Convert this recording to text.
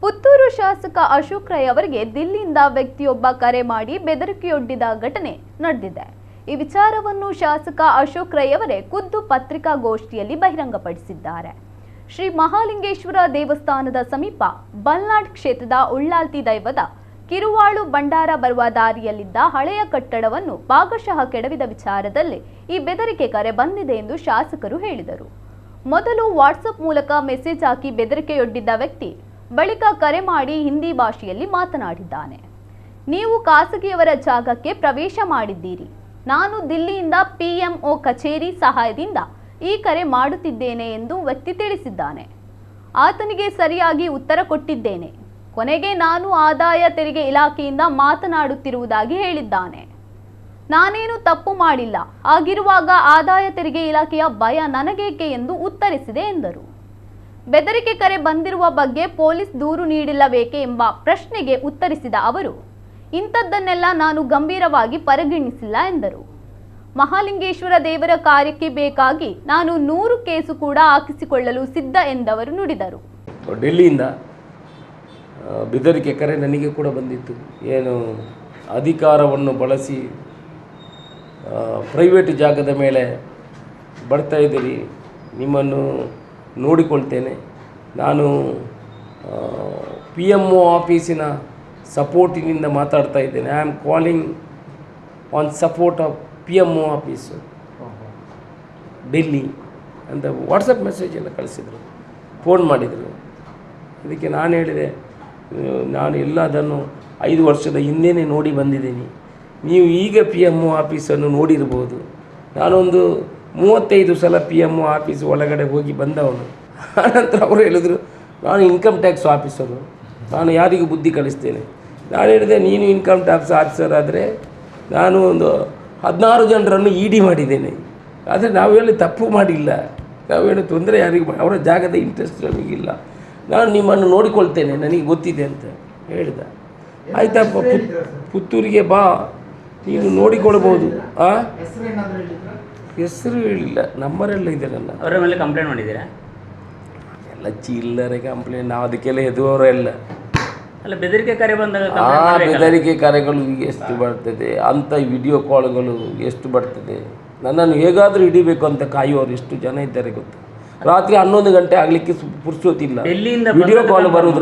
ಪುತ್ತೂರು ಶಾಸಕ ಅಶೋಕ್ ರೈ ಅವರಿಗೆ ದಿಲ್ಲಿಯಿಂದ ವ್ಯಕ್ತಿಯೊಬ್ಬ ಕರೆ ಮಾಡಿ ಬೆದರಿಕೆಯೊಡ್ಡಿದ ಘಟನೆ ನಡೆದಿದೆ. ಈ ವಿಚಾರವನ್ನು ಶಾಸಕ ಅಶೋಕ್ ರೈ ಅವರೇ ಖುದ್ದು ಪತ್ರಿಕಾಗೋಷ್ಠಿಯಲ್ಲಿ ಬಹಿರಂಗಪಡಿಸಿದ್ದಾರೆ. ಶ್ರೀ ಮಹಾಲಿಂಗೇಶ್ವರ ದೇವಸ್ಥಾನದ ಸಮೀಪ ಬಲ್ನಾಡ್ ಕ್ಷೇತ್ರದ ಉಳ್ಳಾಲ್ತಿ ದೈವದ ಕಿರುವಾಳು ಭಂಡಾರ ಬರುವ ದಾರಿಯಲ್ಲಿದ್ದ ಹಳೆಯ ಕಟ್ಟಡವನ್ನು ಭಾಗಶಃ ಕೆಡವಿದ ವಿಚಾರದಲ್ಲಿ ಈ ಬೆದರಿಕೆ ಕರೆ ಬಂದಿದೆ ಎಂದು ಶಾಸಕರು ಹೇಳಿದರು. ಮೊದಲು ವಾಟ್ಸಪ್ ಮೂಲಕ ಮೆಸೇಜ್ ಹಾಕಿ ಬೆದರಿಕೆಯೊಡ್ಡಿದ್ದ ವ್ಯಕ್ತಿ ಬಳಿಕ ಕರೆ ಮಾಡಿ ಹಿಂದಿ ಭಾಷೆಯಲ್ಲಿ ಮಾತನಾಡಿದ್ದಾನೆ. ನೀವು ಖಾಸಗಿಯವರ ಜಾಗಕ್ಕೆ ಪ್ರವೇಶ ಮಾಡಿದ್ದೀರಿ. ನಾನು ದಿಲ್ಲಿಯಿಂದ PMO ಕಚೇರಿ ಸಹಾಯದಿಂದ ಈ ಕರೆ ಮಾಡುತ್ತಿದ್ದೇನೆ ಎಂದು ವ್ಯಕ್ತಿ ತಿಳಿಸಿದ್ದಾನೆ. ಆತನಿಗೆ ಸರಿಯಾಗಿ ಉತ್ತರ ಕೊಟ್ಟಿದ್ದೇನೆ. ಕೊನೆಗೆ ನಾನು ಆದಾಯ ತೆರಿಗೆ ಇಲಾಖೆಯಿಂದ ಮಾತನಾಡುತ್ತಿರುವುದಾಗಿ ಹೇಳಿದ್ದಾನೆ. ನಾನೇನು ತಪ್ಪು ಮಾಡಿಲ್ಲ. ಆಗಿರುವಾಗ ಆದಾಯ ತೆರಿಗೆ ಇಲಾಖೆಯ ಭಯ ನನಗೇಕೆ ಎಂದು ಉತ್ತರಿಸಿದೆ ಎಂದರು. ಬೆದರಿಕೆ ಕರೆ ಬಂದಿರುವ ಬಗ್ಗೆ ಪೊಲೀಸ್ ದೂರು ನೀಡಿಲ್ಲಬೇಕೆ ಎಂಬ ಪ್ರಶ್ನೆಗೆ ಉತ್ತರಿಸಿದ ಅವರು, ಇಂಥದ್ದನ್ನೆಲ್ಲ ನಾನು ಗಂಭೀರವಾಗಿ ಪರಿಗಣಿಸಿಲ್ಲ ಎಂದರು. ಮಹಾಲಿಂಗೇಶ್ವರ ದೇವರ ಕಾರ್ಯಕ್ಕೆ ಬೇಕಾಗಿ ನಾನು 100 ಕೇಸು ಕೂಡ ಹಾಕಿಸಿಕೊಳ್ಳಲು ಸಿದ್ಧ ಎಂದವರು ನುಡಿದರು. ಡೆಲ್ಲಿಯಿಂದ ಬೆದರಿಕೆ ಕರೆ ನನಗೆ ಕೂಡ ಬಂದಿತ್ತು. ಏನು ಅಧಿಕಾರವನ್ನು ಬಳಸಿ ಪ್ರೈವೇಟ್ ಜಾಗದ ಮೇಲೆ ಬರ್ತಾ ಇದ್ದೀರಿ, ನಿಮ್ಮನ್ನು ನೋಡಿಕೊಳ್ತೇನೆ. ನಾನು PMO ಆಫೀಸಿನ ಸಪೋರ್ಟಿನಿಂದ ಮಾತಾಡ್ತಾ ಇದ್ದೇನೆ. I am calling on support of PMO office Delhi ಅಂತ ವಾಟ್ಸಪ್ ಮೆಸೇಜೆಲ್ಲ ಕಳಿಸಿದರು, ಫೋನ್ ಮಾಡಿದರು. ಅದಕ್ಕೆ ನಾನು ಹೇಳಿದೆ, ನಾನು ಎಲ್ಲದನ್ನು 5 ವರ್ಷದ ಹಿಂದೆಯೇ ನೋಡಿ ಬಂದಿದ್ದೀನಿ. ನೀವು ಈಗ PMO ಆಫೀಸನ್ನು ನೋಡಿರ್ಬೋದು. ನಾನೊಂದು 35 ಸಲ PMO ಆಫೀಸ್ ಒಳಗಡೆ ಹೋಗಿ ಬಂದವನು. ಆನಂತರ ಅವರು ಹೇಳಿದರು, ನಾನು ಇನ್ಕಮ್ ಟ್ಯಾಕ್ಸ್ ಆಫೀಸರು, ನಾನು ಯಾರಿಗೂ ಬುದ್ಧಿ ಕಲಿಸ್ತೇನೆ. ನಾನು ಹೇಳಿದೆ, ನೀನು ಇನ್ಕಮ್ ಟ್ಯಾಕ್ಸ್ ಆಫೀಸರ್ ಆದರೆ ನಾನು ಒಂದು 16 ಜನರನ್ನು ED ಮಾಡಿದ್ದೇನೆ. ಆದರೆ ನಾವು ಹೇಳಿ ತಪ್ಪು ಮಾಡಿಲ್ಲ, ನಾವು ಹೇಳಿ ತೊಂದರೆ ಯಾರಿಗೂ ಅವರ ಜಾಗದ ಇಂಟ್ರೆಸ್ಟ್ ನಮಗಿಲ್ಲ. ನಾನು ನಿಮ್ಮನ್ನು ನೋಡಿಕೊಳ್ತೇನೆ, ನನಗೆ ಗೊತ್ತಿದೆ ಅಂತ ಹೇಳಿದ. ಆಯ್ತಪ್ಪ, ಪುತ್ತೂರಿಗೆ ಬಾ, ನೀನು ನೋಡಿಕೊಳ್ಬೋದು. ಹೆಸರು ಹೇಳಿಲ್ಲ, ನಂಬರೆಲ್ಲ ಇದೆ ನನ್ನ. ಅವರ ಮೇಲೆ ಕಂಪ್ಲೇಂಟ್ ಮಾಡಿದ್ದೀರಾ? ಎಲ್ಲ ಚಿಲ್ಲರೆ ಕಂಪ್ಲೇಂಟ್, ನಾವು ಅದಕ್ಕೆಲ್ಲ ಎದುವರೆಲ್ಲ. ಅಲ್ಲ, ಬೆದರಿಕೆ ಕರೆ ಬಂದಾಗ ಬೆದರಿಕೆ ಕರೆಗಳು ಎಷ್ಟು ಬರ್ತದೆ, ಅಂಥ ವಿಡಿಯೋ ಕಾಲ್ಗಳು ಎಷ್ಟು ಬರ್ತದೆ. ನನ್ನನ್ನು ಹೇಗಾದರೂ ಹಿಡಿಬೇಕು ಅಂತ ಕಾಯುವವರು ಎಷ್ಟು ಜನ ಇದ್ದಾರೆ ಗೊತ್ತು. ರಾತ್ರಿ 11 ಗಂಟೆ ಆಗಲಿಕ್ಕೆ ಪುರ್ಸೋತಿಲ್ಲ, ವಿಡಿಯೋ ಕಾಲ್ ಬರುವುದ್ರ